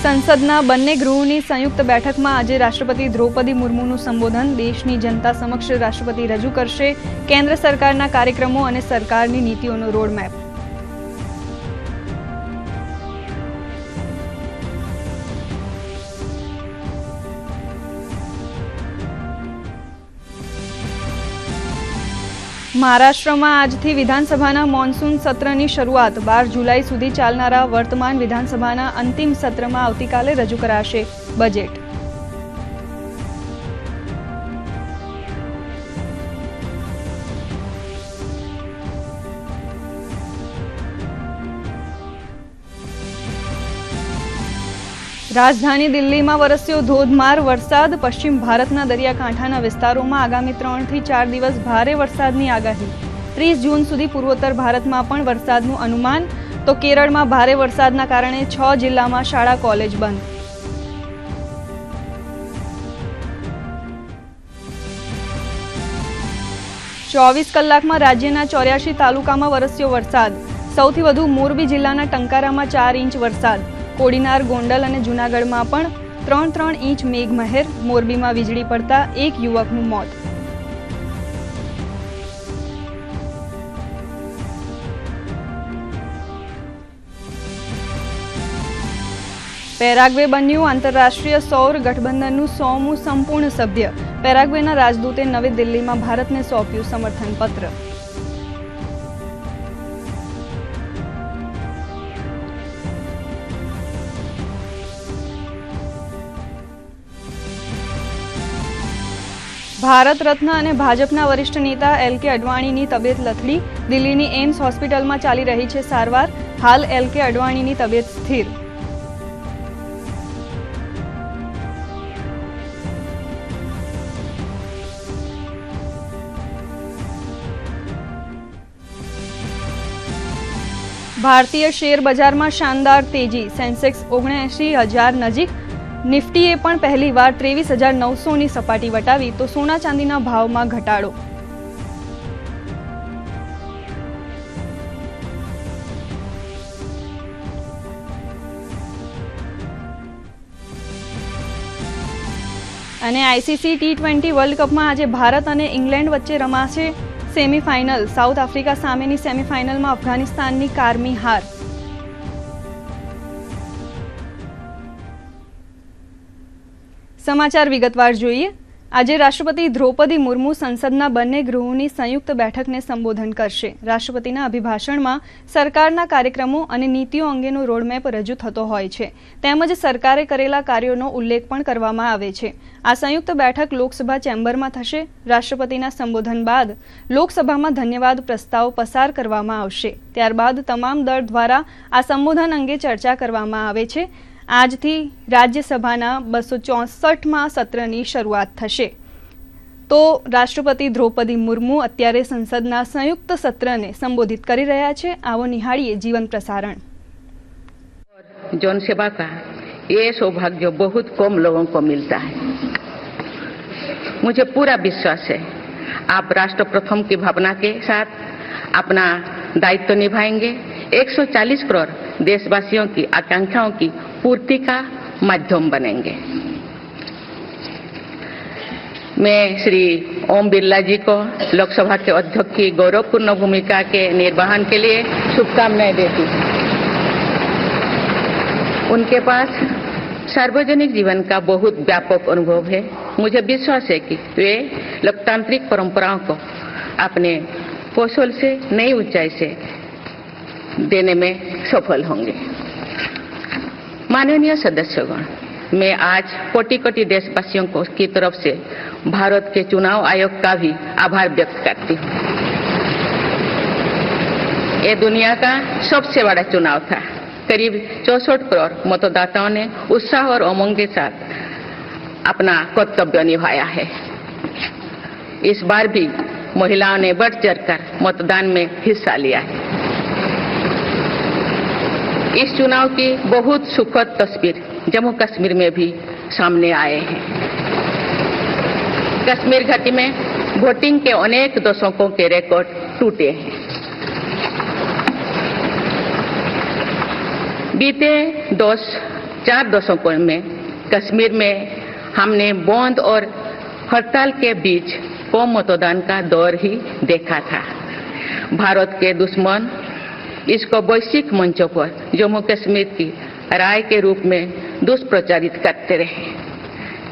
સંસદના બંને ગૃહોની સંયુક્ત બેઠકમાં આજે રાષ્ટ્રપતિ દ્રૌપદી મુર્મુનું સંબોધન દેશની જનતા સમક્ષ રાષ્ટ્રપતિ રજૂ કરશે કેન્દ્ર સરકારના કાર્યક્રમો અને સરકારની નીતિઓનો રોડમેપ। મહારાષ્ટ્રમાં આજથી વિધાનસભાના મોન્સૂન સત્રની શરૂઆત 12 જુલાઈ સુધી ચાલનારા વર્તમાન વિધાનસભાના અંતિમ સત્રમાં આવતીકાલે રજૂ કરાશે બજેટ। રાજધાની દિલ્હીમાં વરસ્યો ધોધમાર વરસાદ। પશ્ચિમ ભારતના દરિયાકાંઠાના વિસ્તારોમાં આગામી 3 થી 4 દિવસ ભારે વરસાદની આગાહી। 30 જૂન સુધી પૂર્વોત્તર ભારતમાં પણ વરસાદનું અનુમાન। તો કેરળમાં ભારે વરસાદના કારણે 6 જિલ્લામાં શાળા કોલેજ બંધ। ચોવીસ કલાકમાં રાજ્યના 84 તાલુકામાં વરસ્યો વરસાદ। સૌથી વધુ મોરબી જિલ્લાના ટંકારામાં 4 ઇંચ વરસાદ। કોડીનાર, ગોંડલ અને જૂનાગઢમાં પણ 3-3 ઇંચ મેઘમહેર। મોરબીમાં વીજળી પડતા એક યુવકનું મોત। પેરાગ્વે બન્યું આંતરરાષ્ટ્રીય સૌર ગઠબંધનનું 100મું સંપૂર્ણ સભ્ય। પેરાગ્વેના રાજદૂતે નવી દિલ્હીમાં ભારતને સોંપ્યું સમર્થન પત્ર। ભારત રત્ન અને ભાજપના વરિષ્ઠ નેતા એલ.કે. અડવાણીની તબિયત લથડી। દિલ્હીની એમ્સ હોસ્પિટલમાં ચાલી રહી છે સારવાર। હાલ એલ.કે. અડવાણીની તબિયત સ્થિર। ભારતીય શેર બજારમાં શાનદાર તેજી। સેન્સેક્સ 79,000 નજીક। નિફ્ટીએ પણ પહેલીવાર 23,900ની સપાટી વટાવી। તો સોના ચાંદીના ભાવમાં ઘટાડો। અને આઈસીસી T20 વર્લ્ડ કપમાં આજે ભારત અને ઇંગ્લેન્ડ વચ્ચે રમાશે સેમીફાઇનલ। સાઉથ આફ્રિકા સામેની સેમીફાઇનલમાં અફઘાનિસ્તાનની કારમી હાર। સમાચાર વિગતવાર જોઈએ। આજે રાષ્ટ્રપતિ દ્રૌપદી મુર્મુ સંસદના બંને ગૃહોની સંયુક્ત બેઠકને સંબોધન કરશે। રાષ્ટ્રપતિના અભિભાષણમાં સરકારના કાર્યક્રમો અને નીતિઓ અંગેનો રોડમેપ રજૂ થતો હોય છે। તેમજ સરકારે કરેલા કાર્યોનો ઉલ્લેખ પણ કરવામાં આવે છે। આ સંયુક્ત બેઠક લોકસભા ચેમ્બરમાં થશે। રાષ્ટ્રપતિના સંબોધન બાદ લોકસભામાં ધન્યવાદ પ્રસ્તાવ પસાર કરવામાં આવશે। ત્યારબાદ તમામ દળ દ્વારા આ સંબોધન અંગે ચર્ચા કરવામાં આવે છે। આજથી રાજ્યસભાના 264માં સત્રની શરૂઆત થશે। તો રાષ્ટ્રપતિ દ્રૌપદી મુર્મુ અત્યારે સંસદના સંયુક્ત સત્રને સંબોધિત કરી રહ્યા છે। આવો નિહાળીએ જીવન પ્રસારણ। जन सेवा का ये सौभाग्य बहुत कम लोगों को मिलता है। मुझे पूरा विश्वास है आप राष्ट्र प्रथम की भावना के साथ अपना दायित्व निभाएंगे। 140 करोड़ देशवासियों की आकांक्षाओं की पूर्ति का माध्यम बनेंगे। मैं श्री ओम बिरला जी को लोकसभा के अध्यक्ष की गौरवपूर्ण भूमिका के निर्वहन के लिए शुभकामनाएं देती हूँ। उनके पास सार्वजनिक जीवन का बहुत व्यापक अनुभव है। मुझे विश्वास है कि वे लोकतांत्रिक परंपराओं को अपने कौशल से नई ऊंचाई से देने में सफल होंगे। माननीय सदस्यगण, मैं आज कोटि कोटि देशवासियों को की तरफ से भारत के चुनाव आयोग का भी आभार व्यक्त करती हूँ। ये दुनिया का सबसे बड़ा चुनाव था। करीब 64 करोड़ मतदाताओं ने उत्साह और उमंग के साथ अपना कर्तव्य निभाया है। इस बार भी महिलाओं ने बढ़ चढ़कर मतदान में हिस्सा लिया है। इस चुनाव की बहुत सुखद तस्वीर जम्मू कश्मीर में भी सामने आए हैं। कश्मीर घाटी में वोटिंग के अनेक दशकों के रिकॉर्ड टूटे हैं। बीते 4 दशकों में कश्मीर में हमने बंद और हड़ताल के बीच कम मतदान का दौर ही देखा था। भारत के दुश्मन इसको वैश्विक मंचों पर जम्मू कश्मीर की राय के रूप में दुष्प्रचारित करते रहे,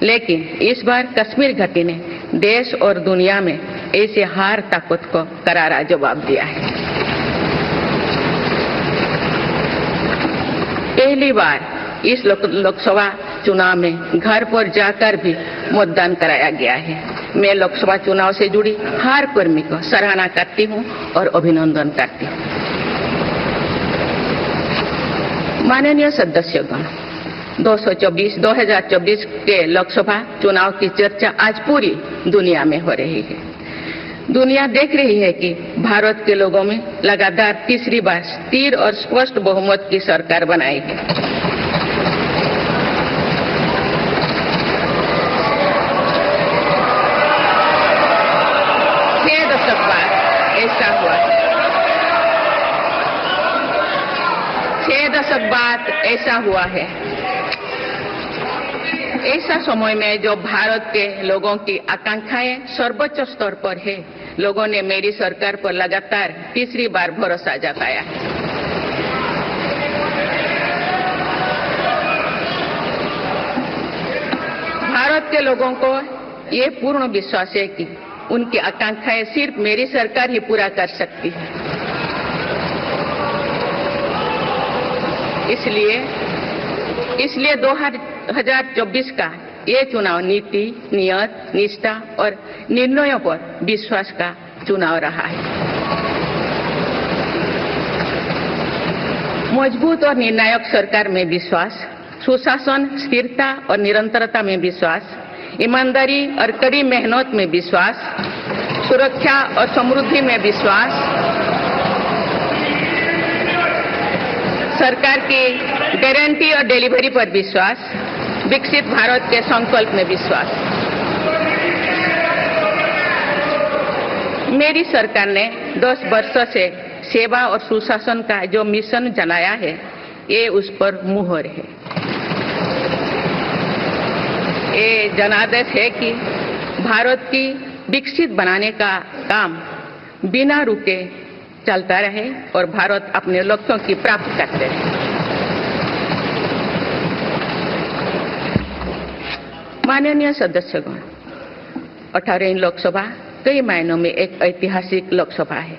लेकिन इस बार कश्मीर घाटी ने देश और दुनिया में ऐसे हार ताकत को करारा जवाब दिया है। पहली बार इस लोकसभा चुनाव में घर पर जाकर भी मतदान कराया गया है। मैं लोकसभा चुनाव से जुड़ी हर कर्मी को सराहना करती हूं और अभिनंदन करती हूं। माननीय सदस्यगण, 2024 के लोकसभा चुनाव की चर्चा आज पूरी दुनिया में हो रही है। दुनिया देख रही है कि भारत के लोगों में लगातार तीसरी बार स्थिर और स्पष्ट बहुमत की सरकार बनाई है। ऐसा हुआ है। ऐसा समय में जो भारत के लोगों की आकांक्षाएं सर्वोच्च स्तर पर है, लोगों ने मेरी सरकार पर लगातार तीसरी बार भरोसा जताया है। भारत के लोगों को ये पूर्ण विश्वास है कि उनकी आकांक्षाएं सिर्फ मेरी सरकार ही पूरा कर सकती है। इसलिए 2024 का ये चुनाव नीति, नियत, निष्ठा और निर्णयों पर विश्वास का चुनाव रहा है। मजबूत और निर्णायक सरकार में विश्वास, सुशासन, स्थिरता और निरंतरता में विश्वास, ईमानदारी और कड़ी मेहनत में विश्वास, सुरक्षा और समृद्धि में विश्वास, सरकार की गारंटी और डिलीवरी पर विश्वास, विकसित भारत के संकल्प में विश्वास। मेरी सरकार ने 10 वर्षों से सेवा और सुशासन का जो मिशन चलाया है, ये उस पर मुहर है। ये जनादेश है कि भारत की विकसित बनाने का काम बिना रुके चलता रहे और भारत अपने लक्ष्यों की प्राप्ति करते रहे। माननीय सदस्यगण, 18वीं लोकसभा कई मायनों में एक ऐतिहासिक लोकसभा है।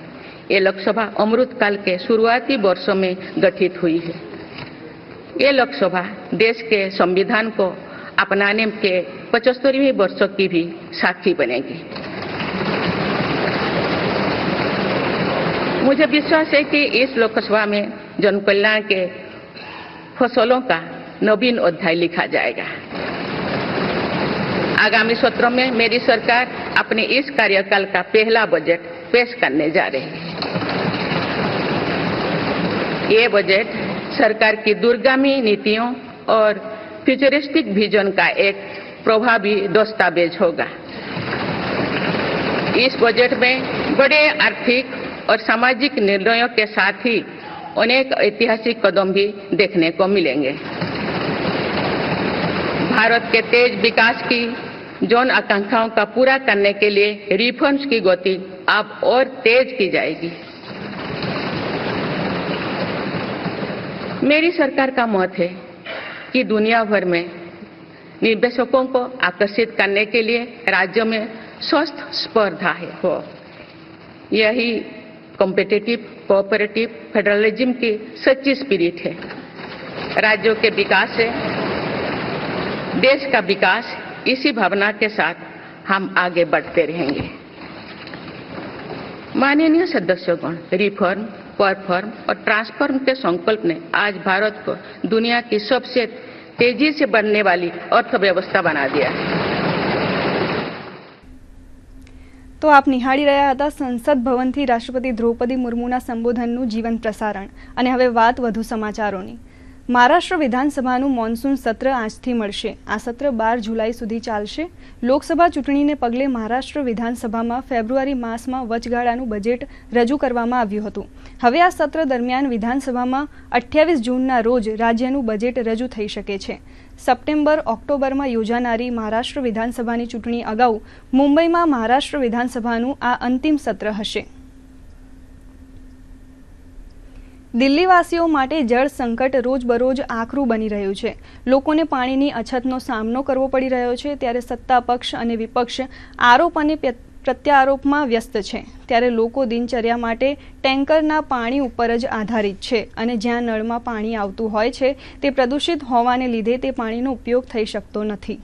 ये लोकसभा अमृतकाल के शुरुआती वर्षों में गठित हुई है। ये लोकसभा देश के संविधान को अपनाने के 75वें वर्षों की भी साक्षी बनेगी। मुझे विश्वास है कि इस लोकसभा में जन कल्याण के फसलों का नवीन अध्याय लिखा जाएगा। आगामी सत्र में मेरी सरकार अपने इस कार्यकाल का पहला बजट पेश करने जा रही है। ये बजट सरकार की दूरगामी नीतियों और फ्यूचरिस्टिक विजन का एक प्रभावी दस्तावेज होगा। इस बजट में बड़े आर्थिक और सामाजिक निर्णयों के साथ ही अनेक ऐतिहासिक कदम भी देखने को मिलेंगे। भारत के तेज विकास की जन आकांक्षाओं का पूरा करने के लिए रिफॉर्म्स की गति अब और तेज की जाएगी। मेरी सरकार का मत है कि दुनिया भर में निवेशकों को आकर्षित करने के लिए राज्यों में स्वस्थ स्पर्धा हो। यही कॉम्पिटिटिव कोऑपरेटिव फेडरलिज्म की सच्ची स्पिरिट है। राज्यों के विकास से देश का विकास, इसी भावना के साथ हम आगे बढ़ते रहेंगे। माननीय सदस्यगण, रिफॉर्म, परफॉर्म और ट्रांसफॉर्म के संकल्प ने आज भारत को दुनिया की सबसे तेजी से बढ़ने वाली अर्थव्यवस्था बना दिया है। તો આપ નિહાળી રહ્યા હતા સંસદ ભવનથી રાષ્ટ્રપતિ દ્રૌપદી મુર્મુના સંબોધનનું જીવંત પ્રસારણ। અને હવે વાત વધુ સમાચારોની। મહારાષ્ટ્ર વિધાનસભાનું મોન્સૂન સત્ર આજથી મળશે. આ સત્ર 12 જુલાઈ સુધી ચાલશે. લોકસભા ચૂંટણીને પગલે મહારાષ્ટ્ર વિધાનસભામાં ફેબ્રુઆરી માસમાં વચગાળાનું બજેટ રજૂ કરવામાં આવ્યું હતું. હવે આ સત્ર દરમિયાન વિધાનસભામાં 28 જૂનના રોજ રાજ્યનું બજેટ રજૂ થઈ શકે છે. સપ્ટેમ્બર-ઓક્ટોબરમાં યોજાનારી મહારાષ્ટ્ર વિધાનસભાની ચૂંટણી અગાઉ મુંબઈમાં મહારાષ્ટ્ર વિધાનસભાનું આ અંતિમ સત્ર હશે. દિલ્હીવાસીઓ માટે જળ સંકટ રોજબરોજ આકરું બની રહ્યું છે. લોકોને પાણીની અછતનો સામનો કરવો પડી રહ્યો છે. ત્યારે સત્તા પક્ષ અને વિપક્ષ આરોપ અને પ્રત્યારોપમાં વ્યસ્ત છે. ત્યારે લોકો દિનચર્યા માટે ટેન્કરના પાણી ઉપર જ આધારિત છે અને જ્યાં નળમાં પાણી આવતું હોય છે તે પ્રદૂષિત હોવાને લીધે તે પાણીનો ઉપયોગ થઈ શકતો નથી.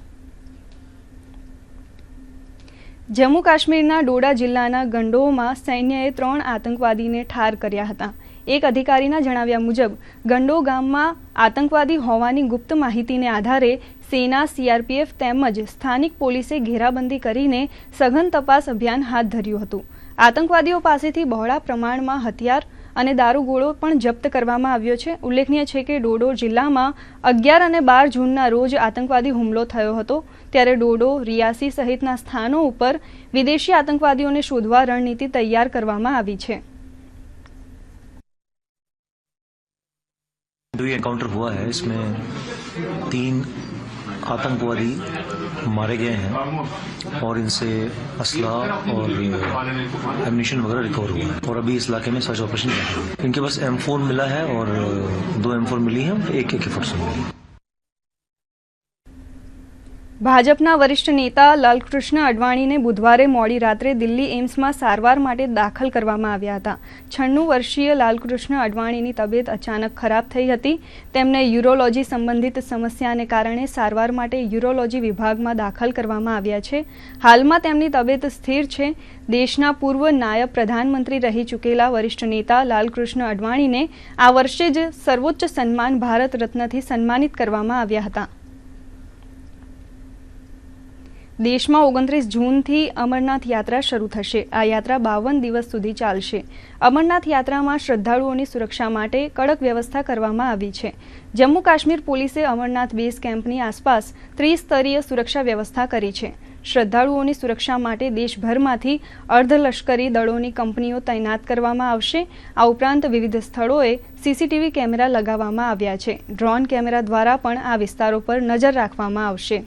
જમ્મુ કાશ્મીરના ડોડા જિલ્લાના ગંડોહમાં સૈન્યએ 3 આતંકવાદીને ઠાર કર્યા હતા. એક અધિકારીના જણાવ્યા મુજબ ગંડો ગામમાં આતંકવાદી હોવાની ગુપ્ત માહિતીને આધારે સેના, CRPF તેમજ સ્થાનિક પોલીસે ઘેરાબંધી કરીને સઘન તપાસ અભિયાન હાથ ધર્યું હતું. આતંકવાદીઓ પાસેથી બહોળા પ્રમાણમાં હથિયાર અને દારૂગોળો પણ જપ્ત કરવામાં આવ્યો છે. ઉલ્લેખનીય છે કે ડોડો જિલ્લામાં 11 અને 12 જૂનના રોજ આતંકવાદી હુમલો થયો હતો. ત્યારે ડોડો, રિયાસી સહિતના સ્થાનો ઉપર વિદેશી આતંકવાદીઓને શોધવા રણનીતિ તૈયાર કરવામાં આવી છે. जो ये एनकाउंटर हुआ है इसमें 3 आतंकवादी मारे गए हैं और इनसे असला और एम्यूनिशन वगैरह रिकवर हुआ है और अभी इस इलाके में सर्च ऑपरेशन चल रहा है. इनके पास M4 मिला है और 2 M4 मिली हैं, एक AK-47 मिली है. ભાજપના વરિષ્ઠ નેતા લાલકૃષ્ણ અડવાણીને બુધવારે મોડી રાત્રે દિલ્હી એમ્સમાં સારવાર માટે દાખલ કરવામાં આવ્યા હતા. 96 વર્ષીય લાલકૃષ્ણ અડવાણીની તબિયત અચાનક ખરાબ થઈ હતી. તેમને યુરોલોજી સંબંધિત સમસ્યાને કારણે સારવાર માટે યુરોલોજી વિભાગમાં દાખલ કરવામાં આવ્યા છે. હાલમાં તેમની તબિયત સ્થિર છે. દેશના પૂર્વ નાયબ પ્રધાનમંત્રી રહી ચૂકેલા વરિષ્ઠ નેતા લાલકૃષ્ણ અડવાણીને આ વર્ષે જ સર્વોચ્ચ સન્માન ભારત રત્નથી સન્માનિત કરવામાં આવ્યા હતા. દેશમાં 29 જૂનથી અમરનાથ યાત્રા શરૂ થશે. આ યાત્રા 52 દિવસ સુધી ચાલશે. અમરનાથ યાત્રામાં શ્રદ્ધાળુઓની સુરક્ષા માટે કડક વ્યવસ્થા કરવામાં આવી છે. જમ્મુ કાશ્મીર પોલીસે અમરનાથ બેઝ કેમ્પની આસપાસ 30 સ્તરીય સુરક્ષા વ્યવસ્થા કરી છે. શ્રદ્ધાળુઓની સુરક્ષા માટે દેશભરમાંથી અર્ધલશ્કરી દળોની કંપનીઓ તૈનાત કરવામાં આવશે. આ ઉપરાંત વિવિધ સ્થળોએ CCTV કેમેરા લગાવવામાં આવ્યા છે. ડ્રોન કેમેરા દ્વારા પણ આ વિસ્તારો પર નજર રાખવામાં આવશે.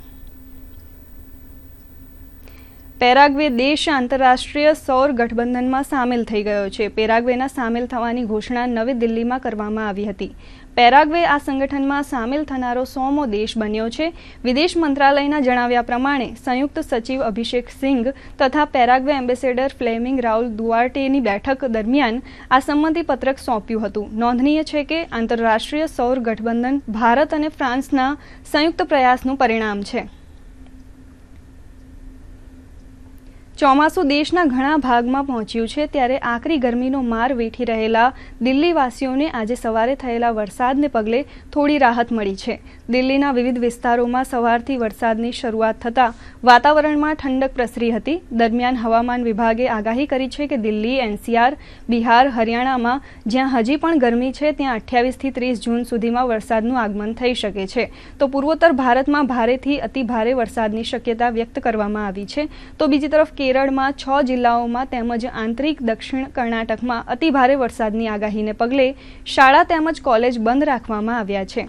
પેરાગ્વે દેશ આંતરરાષ્ટ્રીય સૌર ગઠબંધનમાં સામેલ થઈ ગયો છે. પેરાગ્વેના સામેલ થવાની ઘોષણા નવી દિલ્હીમાં કરવામાં આવી હતી. પેરાગ્વે આ સંગઠનમાં સામેલ થનારો 100મો દેશ બન્યો છે. વિદેશ મંત્રાલયના જણાવ્યા પ્રમાણે સંયુક્ત સચિવ અભિષેક સિંઘ તથા પેરાગ્વે એમ્બેસેડર ફ્લેમિંગ રાઉલ દુઆર્ટેની બેઠક દરમિયાન આ સંમતિ પત્રક સોંપ્યું હતું. નોંધનીય છે કે આંતરરાષ્ટ્રીય સૌર ગઠબંધન ભારત અને ફ્રાન્સના સંયુક્ત પ્રયાસનું પરિણામ છે. ચોમાસું દેશના ઘણા ભાગમાં પહોંચ્યું છે. ત્યારે આકરી ગરમીનો માર વેઠી રહેલા દિલ્હીવાસીઓને આજે સવારે થયેલા વરસાદને પગલે થોડી રાહત મળી છે. દિલ્હીના વિવિધ વિસ્તારોમાં સવારથી વરસાદની શરૂઆત થતાં વાતાવરણમાં ઠંડક પ્રસરી હતી. દરમિયાન હવામાન વિભાગે આગાહી કરી છે કે દિલ્હી, NCR, બિહાર, હરિયાણામાં જ્યાં હજી પણ ગરમી છે ત્યાં 28 થી 30 જૂન સુધીમાં વરસાદનું આગમન થઈ શકે છે. તો પૂર્વોત્તર ભારતમાં ભારેથી અતિ ભારે વરસાદની શક્યતા વ્યક્ત કરવામાં આવી છે. તો બીજી તરફ કેરળમાં 6 જિલ્લાઓમાં તેમજ આંતરિક દક્ષિણ કર્ણાટકમાં અતિભારે વરસાદની આગાહીને પગલે શાળા તેમજ કોલેજ બંધ રાખવામાં આવ્યા છે.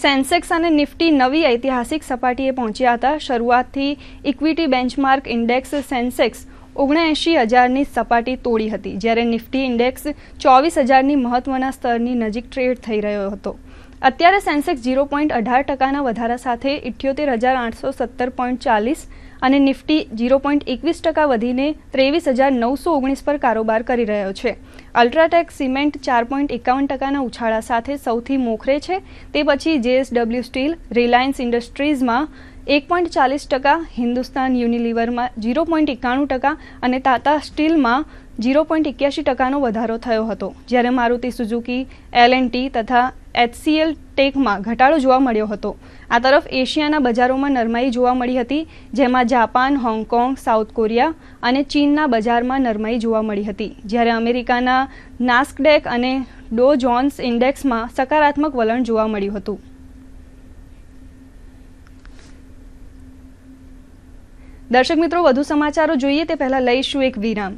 સેન્સેક્સ અને નિફ્ટી નવી ઐતિહાસિક સપાટીએ પહોંચ્યા હતા. શરૂઆતથી ઇક્વિટી બેન્ચમાર્ક ઇન્ડેક્સ સેન્સેક્સ 79,000ની સપાટી તોડી હતી, જ્યારે નિફ્ટી ઇન્ડેક્સ 24,000ની મહત્વના સ્તરની નજીક ટ્રેડ થઈ રહ્યો હતો. અત્યારે સેન્સેક્સ 0.18%ના વધારા સાથે 78,817.40 અને નિફ્ટી 0.21% વધીને 23,919 પર કારોબાર કરી રહ્યો છે. અલ્ટ્રાટેક સિમેન્ટ 4.51%ના ઉછાળા સાથે સૌથી મોખરે છે. તે પછી JSW સ્ટીલ, રિલાયન્સ ઇન્ડસ્ટ્રીઝમાં 1.40%, હિન્દુસ્તાન યુનિલિવરમાં 0.91% અને ટાટા સ્ટીલમાં 0.81% વધારો થયો હતો, જ્યારે મારુતિ સુઝુકી, L&T તથા HCL ટેકમાં ઘટાડો જોવા મળ્યો હતો. આ તરફ એશિયાના બજારોમાં નરમાઈ જોવા મળી હતી, જેમાં જાપાન, હોંગકોંગ, સાઉથ કોરિયા અને ચીનના બજારમાં નરમાઈ જોવા મળી હતી, જ્યારે અમેરિકાના નાસ્ડેક અને ડો જોન્સ ઇન્ડેક્સમાં સકારાત્મક વલણ જોવા મળ્યું હતું. દર્શક મિત્રો, વધુ સમાચારો જોઈએ તે પહેલા લઈશું એક વિરામ.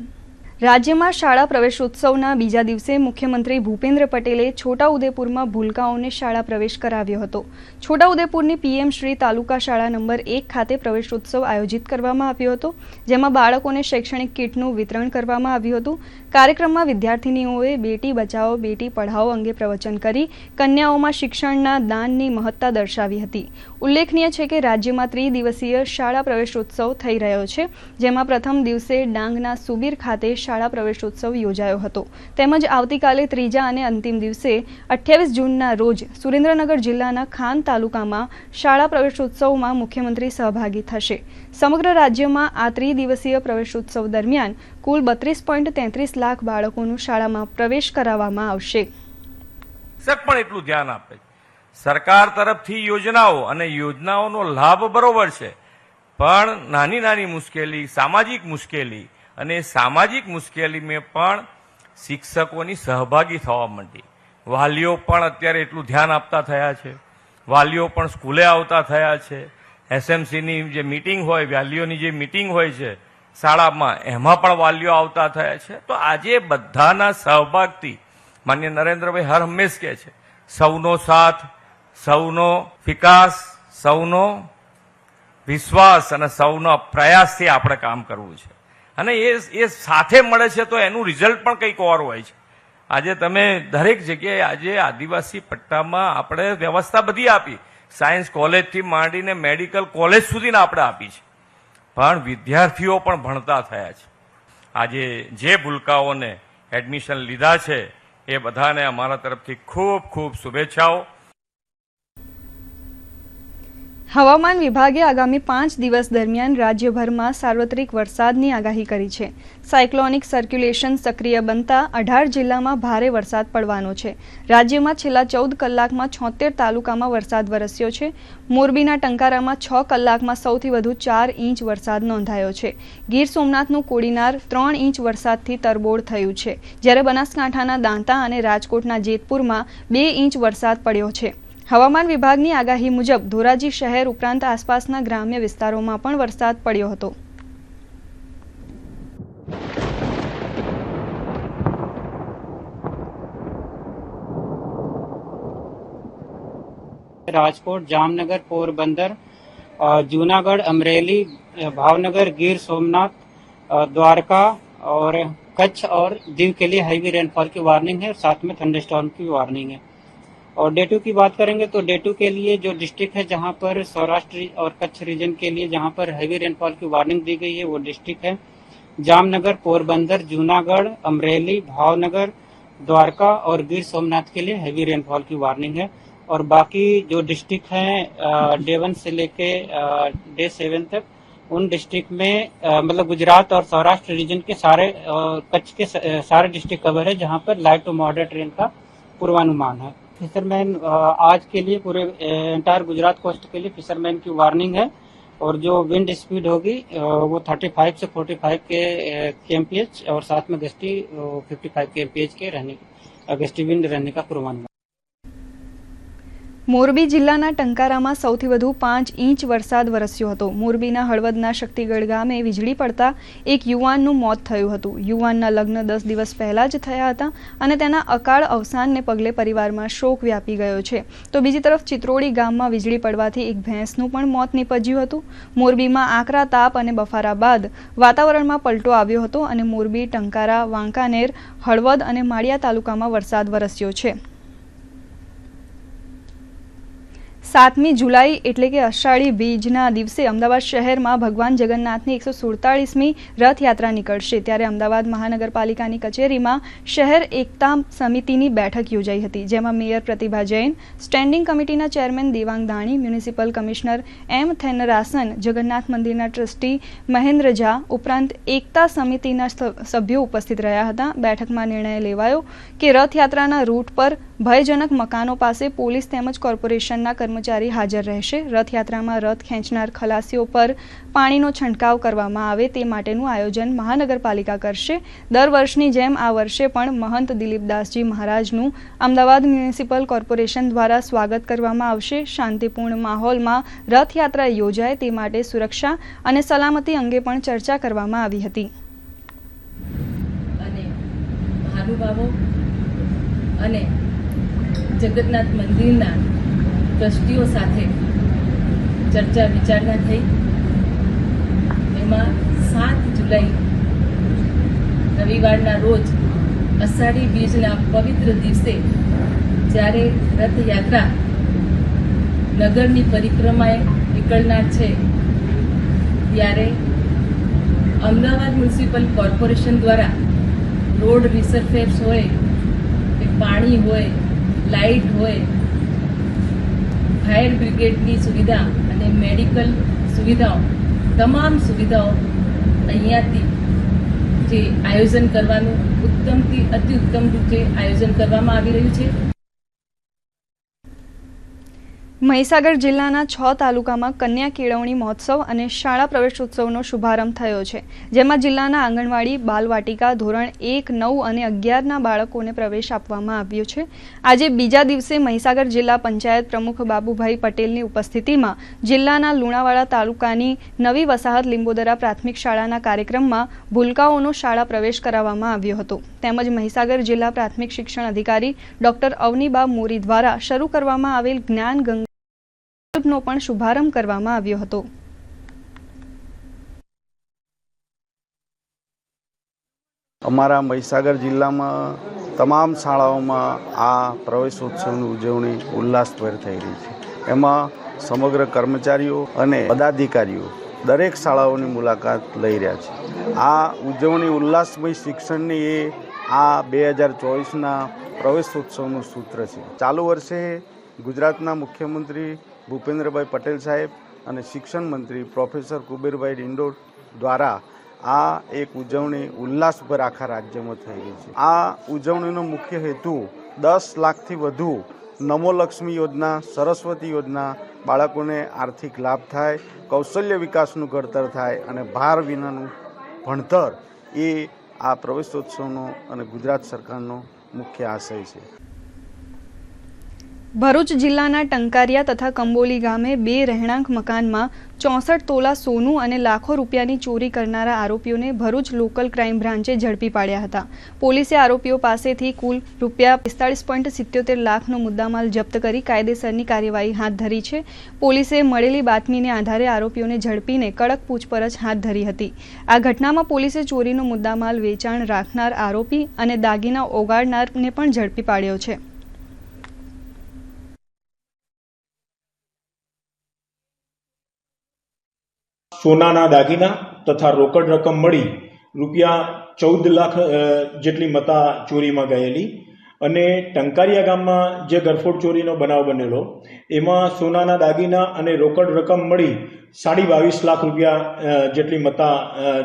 રાજ્યમાં શાળા પ્રવેશોત્સવના બીજા દિવસે મુખ્યમંત્રી ભૂપેન્દ્ર પટેલે છોટાઉદેપુરમાં ભૂલકાઓને શાળા પ્રવેશ કરાવ્યો હતો. છોટાઉદેપુરની PM શ્રી તાલુકા શાળા નંબર 1 ખાતે પ્રવેશોત્સવ આયોજિત કરવામાં આવ્યો હતો, જેમાં બાળકોને શૈક્ષણિક કીટનું વિતરણ કરવામાં આવ્યું હતું. કાર્યક્રમમાં વિદ્યાર્થીનીઓએ બેટી બચાવો બેટી પઢાઓ અંગે પ્રવચન કરી કન્યાઓમાં શિક્ષણના દાનની મહત્તા દર્શાવી હતી. ઉલ્લેખનીય છે કે રાજ્યમાં ત્રિદિવસીય શાળા પ્રવેશોત્સવ થઈ રહ્યો છે, જેમાં પ્રથમ દિવસે ડાંગના સુબીર ખાતે શાળા પ્રવેશોત્સવ યોજાયો હતો, તેમજ આવતીકાલે ત્રીજા અને અંતિમ દિવસે 28 જૂનના રોજ સુરેન્દ્રનગર જિલ્લાના ખાન તાલુકામાં શાળા પ્રવેશોત્સવમાં મુખ્યમંત્રી સહભાગી થશે. સમગ્ર રાજ્યમાં આ ત્રિદિવસીય પ્રવેશોત્સવ દરમિયાન કુલ 32.33 લાખ બાળકોનું શાળામાં પ્રવેશ કરાવવામાં આવશે. પણ એટલું ધ્યાન આપે સરકાર તરફથી યોજનાઓ અને યોજનાઓનો લાભ બરોબર છે, પણ નાની નાની મુશ્કેલી, સામાજિક મુશ્કેલી અને સામાજિક મુશ્કેલીમાં પણ શિક્ષકોની સહભાગી થવા માંડી. વાલીઓ પણ અત્યારે એટલું ધ્યાન આપતા થયા છે, વાલીઓ પણ સ્કૂલે આવતા થયા છે. SMCની જે મિટિંગ હોય, વાલીઓની જે મિટિંગ હોય છે શાળામાં, એમાં પણ વાલીઓ આવતા થયા છે. તો આજે બધાના સહભાગથી માન્ય નરેન્દ્રભાઈ હર હંમેશ કહે છે, સૌનો સાથ, સૌનો વિકાસ, સૌનો વિશ્વાસ અને સૌનો પ્રયાસથી આપણે કામ કરવું છે. અને એ સાથે મળે છે તો એનું રિઝલ્ટ પણ કંઈક ઓર હોય છે. આજે તમે દરેક જગ્યાએ આજે આદિવાસી પટ્ટામાં આપણે વ્યવસ્થા બધી આપી, સાયન્સ કોલેજથી માંડીને મેડિકલ કોલેજ સુધીને આપણે આપી છે, પણ વિદ્યાર્થીઓ પણ ભણતા થયા છે. આજે જે ભૂલકાઓને એડમિશન લીધા છે એ બધાને અમારા તરફથી ખૂબ ખૂબ શુભેચ્છાઓ. હવામાન વિભાગે આગામી 5 દિવસ દરમિયાન રાજ્યભરમાં સાર્વત્રિક વરસાદની આગાહી કરી છે. સાયક્લોનિક સર્ક્યુલેશન સક્રિય બનતા 18 જિલ્લામાં ભારે વરસાદ પડવાનો છે. રાજ્યમાં છેલ્લા 14 કલાકમાં 76 તાલુકામાં વરસાદ વરસ્યો છે. મોરબીના ટંકારામાં 6 કલાકમાં સૌથી વધુ 4 ઇંચ વરસાદ નોંધાયો છે. ગીર સોમનાથનું કોડીનાર 3 ઇંચ વરસાદથી તરબોળ થયું છે, જ્યારે બનાસકાંઠાના દાંતા અને રાજકોટના જેતપુરમાં 2 ઇંચ વરસાદ પડ્યો છે. હવામાન વિભાગની આગાહી મુજબ ધોરાજી શહેર ઉપરાંત આસપાસના ગ્રામ્ય વિસ્તારોમાં પણ વરસાદ પડ્યો હતો. રાજકોટ, જામનગર, પોરबंदर, जूनागढ़, अमरेली, भावनगर, गिर सोमनाथ, द्वारका और कच्छ और दीव के लिए हैवी रेनफॉल की वार्निंग है, साथ में थंडरस्टॉर्म की वार्निंग है. और डे 2 की बात करेंगे तो डे 2 के लिए जो डिस्ट्रिक्ट है जहां पर सौराष्ट्र और कच्छ रीजन के लिए जहां पर हैवी रेनफॉल की वार्निंग दी गई है वो डिस्ट्रिक्ट है जामनगर, पोरबंदर, जूनागढ़, अमरेली, भावनगर, द्वारका और गिर सोमनाथ के लिए हैवी रेनफॉल की वार्निंग है. और बाकी जो डिस्ट्रिक्ट हैं डे 1 से लेके डे 7 तक उन डिस्ट्रिक्ट में मतलब गुजरात और सौराष्ट्र रीजन के सारे कच्छ के सारे डिस्ट्रिक्ट कवर है जहां पर लाइट टू मॉडरेट रेन का पूर्वानुमान है. फिशरमैन आज के लिए पूरे एंटायर गुजरात कोस्ट के लिए फिशरमैन की वार्निंग है. और जो विंड स्पीड होगी वो 35 से 45 के kmph और साथ में गस्टी 55 kmph के गस्टी विंड रहने का पूर्वानुमान. મોરબી જિલ્લાના ટંકારામાં સૌથી વધુ 5 ઇંચ વરસાદ વરસ્યો હતો. મોરબીના હળવદના શક્તિગઢ ગામે વીજળી પડતા એક યુવાનનું મોત થયું હતું. યુવાનના લગ્ન 10 દિવસ પહેલા જ થયા હતા અને તેના અકાળ અવસાનને પગલે પરિવારમાં શોક વ્યાપી ગયો છે. તો બીજી તરફ ચિત્રોડી ગામમાં વીજળી પડવાથી એક ભેંસનું પણ મોત નીપજ્યું હતું. મોરબીમાં આકરા તાપ અને બફારા બાદ વાતાવરણમાં પલટો આવ્યો હતો અને મોરબી, ટંકારા, વાંકાનેર, હળવદ અને માળિયા તાલુકામાં વરસાદ વરસ્યો છે. 7મી જુલાઈ એટલે કે અષાઢી બીજના દિવસે અમદાવાદ શહેરમાં ભગવાન જગન્નાથની 147મી રથયાત્રા નીકળશે ત્યારે અમદાવાદ મહાનગરપાલિકાની કચેરીમાં શહેર એકતા સમિતિની બેઠક યોજાઈ હતી જેમાં મેયર પ્રતિભા જૈન, સ્ટેન્ડિંગ કમિટીના chairman Devang Dani, municipal commissioner M Thennarasan, Jagannath મંદિરના ટ્રસ્ટી મહેન્દ્ર ઝા ઉપરાંત એકતા સમિતિના સભ્યો ઉપસ્થિત રહ્યા હતા। બેઠકમાં નિર્ણય લેવાયો કે રથયાત્રાના રૂટ પર ભયજનક મકાનો પાસે પોલીસ તેમજ કોર્પોરેશનના કર્મચારી હાજર રહેશે। રથયાત્રામાં રથ ખેંચનાર ખલાસીઓ પર પાણીનો છંટકાવ કરવામાં આવે તે માટેનું આયોજન મહાનગરપાલિકા કરશે। દર વર્ષની જેમ આ વર્ષે પણ મહંત દિલીપદાસજી મહારાજનું અમદાવાદ મ્યુનિસિપલ કોર્પોરેશન દ્વારા સ્વાગત કરવામાં આવશે। શાંતિપૂર્ણ માહોલમાં રથયાત્રા યોજાય તે માટે સુરક્ષા અને સલામતી અંગે પણ ચર્ચા કરવામાં આવી હતી। અને જગન્નાથ મંદિરના ટ્રસ્ટીઓ સાથે ચર્ચા વિચારણા થઈ। એમાં 7 જુલાઈ રવિવારના રોજ અષાઢી બીજના પવિત્ર દિવસે જ્યારે રથયાત્રા નગરની પરિક્રમાએ નીકળનાર છે ત્યારે અમદાવાદ મ્યુનિસિપલ કોર્પોરેશન દ્વારા રોડ રિસરફેસ હોય કે પાણી હોય, લાઇટ હોય, ફાયર બ્રિગેડની સુવિધા અને મેડિકલ સુવિધાઓ, તમામ સુવિધાઓ અહીંયાથી જે આયોજન કરવાનું ઉત્તમથી અતિ ઉત્તમ રીતે આયોજન કરવામાં આવી રહ્યું છે। મહીસાગર જિલ્લાના 6 તાલુકામાં કન્યા કેળવણી મહોત્સવ અને શાળા પ્રવેશોત્સવનો શુભારંભ થયો છે જેમાં જિલ્લાના આંગણવાડી, બાલવાટિકા, ધોરણ 1, 9 અને 11ના બાળકોને પ્રવેશ આપવામાં આવ્યો છે। આજે બીજા દિવસે મહીસાગર જિલ્લા પંચાયત પ્રમુખ બાબુભાઈ પટેલની ઉપસ્થિતિમાં જિલ્લાના લુણાવાડા તાલુકાની નવી વસાહત લીંબોદરા પ્રાથમિક શાળાના કાર્યક્રમમાં ભૂલકાઓનો શાળા પ્રવેશ કરાવવામાં આવ્યો હતો તેમજ મહીસાગર જિલ્લા પ્રાથમિક શિક્ષણ અધિકારી ડોક્ટર અવનીબા મોરી દ્વારા શરૂ કરવામાં આવેલ જ્ઞાન ગંગા નો પણ શુભારંભ કરવામાં આવ્યો હતો। અમારા મહીસાગર જિલ્લામાં તમામ શાળાઓમાં આ પ્રવેશોત્સવની ઉજવણી ઉલ્લાસભેર થઈ રહી છે। એમાં સમગ્ર કર્મચારીઓ અને પદાધિકારીઓ દરેક શાળાઓની મુલાકાત લઈ રહ્યા છે। આ ઉજવણી ઉલ્લાસમય શિક્ષણની એ આ 2024ના પ્રવેશોત્સવનું સૂત્ર છે। ચાલુ વર્ષે ગુજરાતના મુખ્યમંત્રી ભૂપેન્દ્રભાઈ પટેલ સાહેબ અને શિક્ષણ મંત્રી પ્રોફેસર કુબેરભાઈ ડિંડોર દ્વારા આ એક ઉજવણી ઉલ્લાસભર આખા રાજ્યમાં થઈ રહી છે। આ ઉજવણીનો મુખ્ય હેતુ 10 લાખથી વધુ નમો લક્ષ્મી યોજના, સરસ્વતી યોજના બાળકોને આર્થિક લાભ થાય, કૌશલ્ય વિકાસનું ઘડતર થાય અને ભાર વિનાનું ભણતર એ આ પ્રવેશોત્સવનો અને ગુજરાત સરકારનો મુખ્ય આશય છે। ભરૂચ જિલ્લાના ટંકારિયા તથા કંબોલી ગામે 2 રહેણાંક મકાનમાં 64 તોલા સોનું અને લાખો રૂપિયાની ચોરી કરનારા આરોપીઓને ભરૂચ લોકલ ક્રાઇમ બ્રાન્ચે ઝડપી પાડ્યા હતા। પોલીસે આરોપીઓ પાસેથી કુલ ₹45.77 લાખનો મુદ્દામાલ જપ્ત કરી કાયદેસરની કાર્યવાહી હાથ ધરી છે। પોલીસે મળેલી બાતમીને આધારે આરોપીઓને ઝડપીને કડક પૂછપરછ હાથ ધરી હતી। આ ઘટનામાં પોલીસે ચોરીનો મુદ્દામાલ વેચાણ રાખનાર આરોપી અને દાગીના ઓગાળનારને પણ ઝડપી પાડ્યો છે। સોનાના દાગીના તથા રોકડ રકમ મળી ₹14 લાખ જેટલી મતા ચોરીમાં ગયેલી અને ટંકારિયા ગામમાં જે ગરફોડ ચોરીનો બનાવ બનેલો એમાં સોનાના દાગીના અને રોકડ રકમ મળી ₹22.5 લાખ જેટલી મતા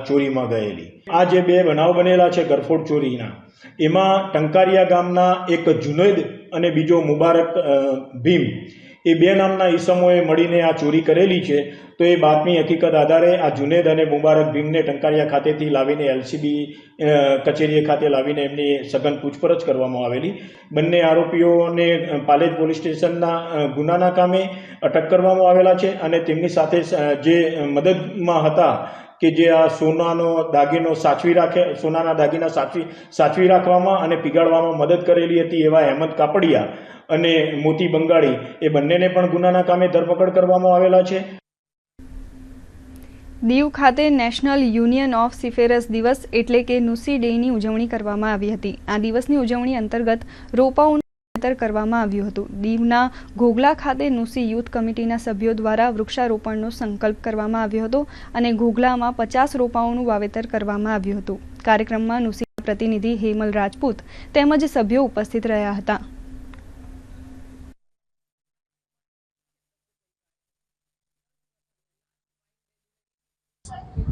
ચોરીમાં ગયેલી। આ જે 2 બનાવ બનેલા છે ગરફોડ ચોરીના, એમાં ટંકારિયા ગામના એક જુનેદ અને બીજો મુબારક ભીમ એ 2 નામના ઈસમોએ મળીને આ ચોરી કરેલી છે। તો એ બાતમી હકીકત આધારે આ જુનેદ અને મુબારક ભીમને ટંકારિયા ખાતેથી લાવીને એલસીબી કચેરી ખાતે લાવીને એમની સઘન પૂછપરછ કરવામાં આવેલી। બંને આરોપીઓને પાલેજ પોલીસ સ્ટેશનના ગુનાના કામે અટક કરવામાં આવેલા છે અને તેમની સાથે જે મદદમાં હતા કે જે આ સોનાના દાગીના સાચવી રાખવામાં અને પીગાળવામાં મદદ કરેલી હતી એવા અહેમદ કાપડિયા અને મોતી બંગાળી એ બંનેને પણ ગુનાના કામે ધરપકડ કરવામાં આવેલા છે। દીવ ખાતે નેશનલ યુનિયન ઓફ સીફેરર્સ દિવસ એટલે કે નુસી ડેની ઉજવણી કરવામાં આવી હતી। આ દિવસની ઉજવણી અંતર્ગત રોપાઓનું કરવામાં આવ્યું હતું. દીવના ઘોઘલા ખાતે નુસી યુથ કમિટીના સભ્યો દ્વારા વૃક્ષારોપણનો સંકલ્પ કરવામાં આવ્યો હતો અને ઘોઘલામાં 50 રોપાઓનું વાવેતર કરવામાં આવ્યું હતું. કાર્યક્રમમાં નુસીના પ્રતિનિધિ હેમલ રાજપૂત તેમજ સભ્યો ઉપસ્થિત રહ્યા હતા.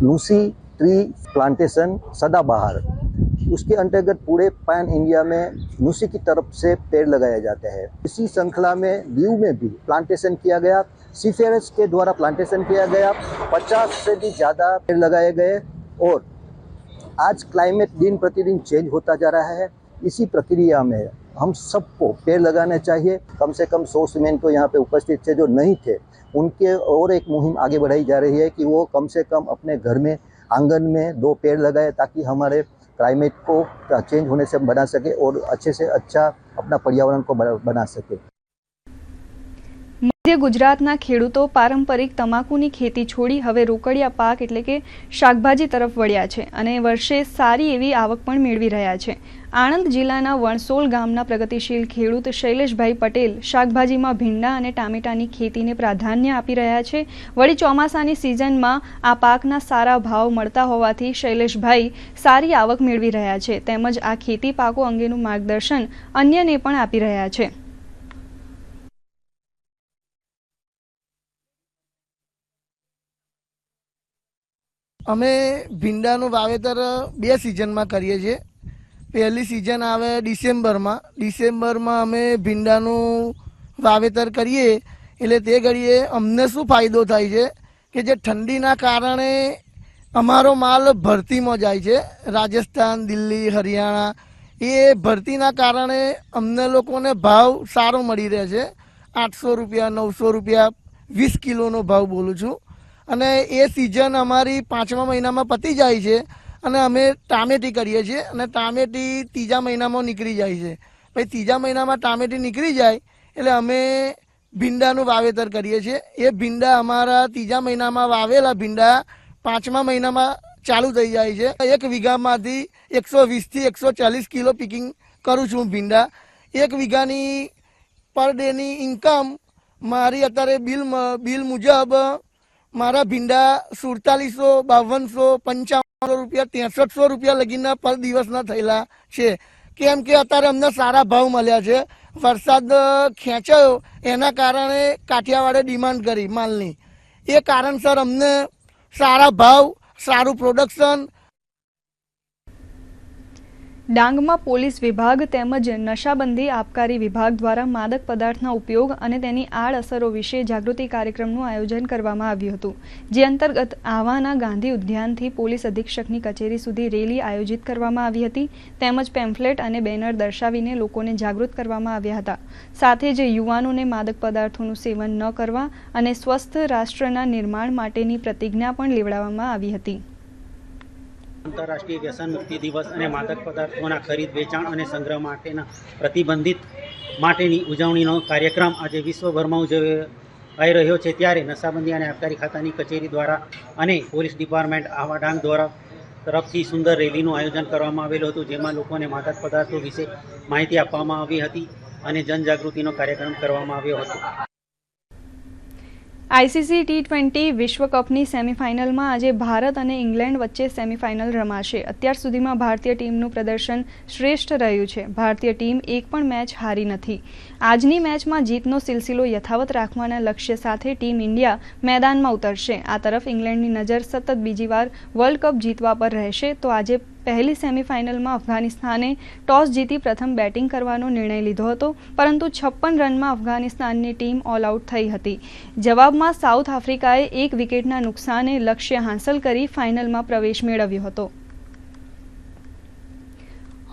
नुसी ट्री प्लांटेशन सदाबहार, उसके अंतर्गत पूरे पैन इंडिया में नुसी की तरफ से पेड़ लगाया जाता है। इसी श्रृंखला में दीव में भी प्लांटेशन किया गया, सीफेरस के द्वारा प्लांटेशन किया गया, 50 से भी ज़्यादा पेड़ लगाए गए और आज क्लाइमेट दिन प्रतिदिन चेंज होता जा रहा है। इसी प्रक्रिया में हम सबको पेड़ लगाना चाहिए। कम से कम 100 सीमेंट तो यहाँ पे उपस्थित थे जो नहीं थे, उनके और एक मुहिम आगे बढ़ाई जा रही है कि वो कम से कम अपने घर में आंगन में 2 पेड़ लगाए ताकि हमारे क्लाइमेट को चेंज होने से बना सके और अच्छे से अच्छा अपना पर्यावरण को बना सके। મધ્ય ગુજરાતના ખેડૂતો પારંપરિક તમાકુની ખેતી છોડી હવે રોકડિયા પાક એટલે કે શાકભાજી તરફ વળ્યા છે અને વર્ષે સારી એવી આવક પણ મેળવી રહ્યા છે. આણંદ જિલ્લાના વણસોલ ગામના પ્રગતિશીલ ખેડૂત શૈલેષભાઈ પટેલ શાકભાજીમાં ભીંડા અને ટામેટાની ખેતીને પ્રાધાન્ય આપી રહ્યા છે. વળી ચોમાસાની સિઝનમાં આ પાકના સારા ભાવ મળતા હોવાથી શૈલેષભાઈ સારી આવક મેળવી રહ્યા છે તેમજ આ ખેતી પાકો અંગેનું માર્ગદર્શન અન્યને પણ આપી રહ્યા છે. અમે ભીંડાનું વાવેતર 2 સિઝનમાં કરીએ છીએ. પહેલી સિઝન આવે ડિસેમ્બરમાં અમે ભીંડાનું વાવેતર કરીએ એટલે તે ઘડીએ અમને શું ફાયદો થાય છે કે જે ઠંડીના કારણે અમારો માલ ભરતીમાં જાય છે, રાજસ્થાન, દિલ્હી, હરિયાણા, એ ભરતીના કારણે અમને લોકોને ભાવ સારો મળી રહે છે. 800 રૂપિયા, 900 રૂપિયા 20 કિલોનો ભાવ બોલું છું. અને એ સિઝન અમારી 5મા મહિનામાં પતી જાય છે અને અમે ટામેટી કરીએ છીએ અને ટામેટી 3જા મહિનામાં નીકળી જાય છે. પછી 3જા મહિનામાં ટામેટી નીકળી જાય એટલે અમે ભીંડાનું વાવેતર કરીએ છીએ. એ ભીંડા અમારા 3જા મહિનામાં વાવેલા ભીંડા 5મા મહિનામાં ચાલુ થઈ જાય છે. 1 વીઘામાંથી 120 થી 140 કિલો પિકિંગ કરું છું ભીંડા. 1 વીઘાની પર ડેની ઇન્કમ મારી અત્યારે બિલ મુજબ મારા ભીંડા 4700, 5200, 5500 રૂપિયા, 6300 રૂપિયા લગીના પર દિવસના થયેલા છે. કેમ કે અત્યારે અમને સારા ભાવ મળ્યા છે. વરસાદ ખેંચાયો એના કારણે કાઠિયાવાડે ડિમાન્ડ કરી માલની, એ કારણસર અમને સારા ભાવ, સારું પ્રોડક્શન. ડાંગમાં પોલીસ વિભાગ તેમજ નશાબંધી આબકારી વિભાગ દ્વારા માદક પદાર્થના ઉપયોગ અને તેની આડઅસરો વિશે જાગૃતિ કાર્યક્રમનું આયોજન કરવામાં આવ્યું હતું. જે અંતર્ગત આહવાના ગાંધી ઉદ્યાનથી પોલીસ અધિક્ષકની કચેરી સુધી રેલી આયોજિત કરવામાં આવી હતી તેમજ પેમ્ફલેટ અને બેનર દર્શાવીને લોકોને જાગૃત કરવામાં આવ્યા હતા. સાથે જ યુવાનોને માદક પદાર્થોનું સેવન ન કરવા અને સ્વસ્થ રાષ્ટ્રના નિર્માણ માટેની પ્રતિજ્ઞા પણ લેવડાવવામાં આવી હતી. આંતરરાષ્ટ્રીય વ્યસન મુક્તિ દિવસ અને માદક પદાર્થોના ખરીદ, વેચાણ અને સંગ્રહ માટેના પ્રતિબંધિત માટેની ઉજવણીનો કાર્યક્રમ આજે વિશ્વભરમાં ઉજવાઈ રહ્યો છે. ત્યારે નશાબંધી અને આબકારી ખાતાની કચેરી દ્વારા અને પોલીસ ડિપાર્ટમેન્ટ આહવા ડાંગ દ્વારા તરફથી સુંદર રેલીનું આયોજન કરવામાં આવેલું હતું, જેમાં લોકોને માદક પદાર્થો વિશે માહિતી આપવામાં આવી હતી અને જનજાગૃતિનો કાર્યક્રમ કરવામાં આવ્યો હતો. આઈસીસી T20 વિશ્વકપની સેમીફાઇનલમાં આજે ભારત અને ઇંગ્લેન્ડ વચ્ચે સેમીફાઇનલ રમાશે. અત્યાર સુધીમાં ભારતીય ટીમનું પ્રદર્શન શ્રેષ્ઠ રહ્યું છે. ભારતીય ટીમ એક પણ મેચ હારી નથી. આજની મેચમાં જીતનો સિલસિલો યથાવત રાખવાના લક્ષ્ય સાથે ટીમ ઇન્ડિયા મેદાનમાં ઉતરશે. આ તરફ ઇંગ્લેન્ડની નજર સતત બીજી વાર વર્લ્ડ કપ જીતવા પર રહેશે. તો આજે પહેલી સેમીફાઇનલમાં અફઘાનિસ્તાને ટોસ જીતી પ્રથમ બેટિંગ કરવાનો નિર્ણય લીધો હતો, પરંતુ 56 રનમાં અફઘાનિસ્તાનની ટીમ ઓલ આઉટ થઈ હતી. જવાબમાં સાઉથ આફ્રિકાએ 1 વિકેટના નુકસાને લક્ષ્ય હાંસલ કરી ફાઇનલમાં પ્રવેશ મેળવ્યો હતો.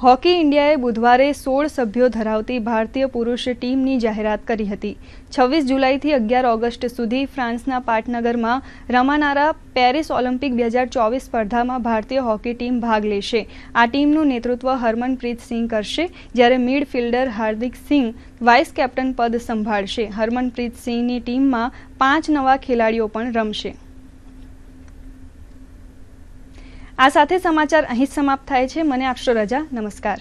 હોકી ઇન્ડિયાએ બુધવારે 16 સભ્યો ધરાવતી ભારતીય પુરુષ ટીમની જાહેરાત કરી હતી. 26 જુલાઈથી 11 ઓગસ્ટ સુધી ફ્રાન્સના પાટનગરમાં રમાનારા પેરિસ ઓલિમ્પિક 2024 સ્પર્ધામાં ભારતીય હોકી ટીમ ભાગ લેશે. આ ટીમનું નેતૃત્વ હરમનપ્રીત સિંહ કરશે, જ્યારે મિડફિલ્ડર હાર્દિક સિંહ વાઇસ કેપ્ટન પદ સંભાળશે. હરમનપ્રીત સિંહની ટીમમાં 5 નવા ખેલાડીઓ પણ રમશે. આ સાથે સમાચાર અહીં સમાપ્ત થાય છે. મને આપશો રજા. નમસ્કાર.